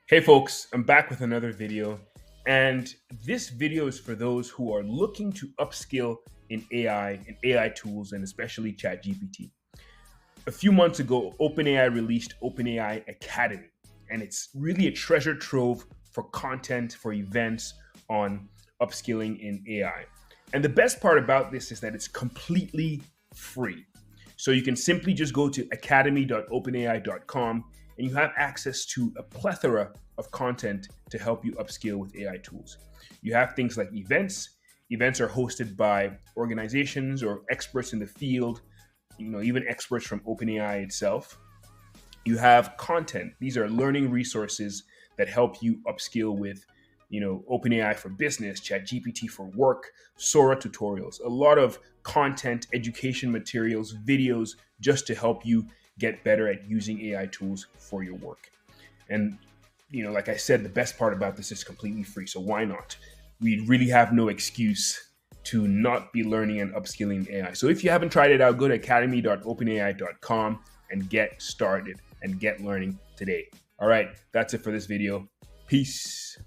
Hey folks, I'm back with another video, and this video is for those who are looking to upskill in AI and AI tools, and especially ChatGPT. A few months ago, OpenAI released OpenAI Academy, and it's really a treasure trove for content, for events on upskilling in AI. And the best part about this is that it's completely free. So you can simply just go to academy.openai.com and you have access to a plethora of content to help you upskill with AI tools. You have things like events. Events are hosted by organizations or experts in the field, even experts from OpenAI itself. You have content. These are learning resources that help you upskill with, OpenAI for business, ChatGPT for work, Sora tutorials, a lot of content, education materials, videos, just to help you get better at using AI tools for your work. And, like I said, the best part about this is completely free. So why not? We really have no excuse to not be learning and upskilling AI. So if you haven't tried it out, go to academy.openai.com and get started and get learning today. All right, that's it for this video. Peace.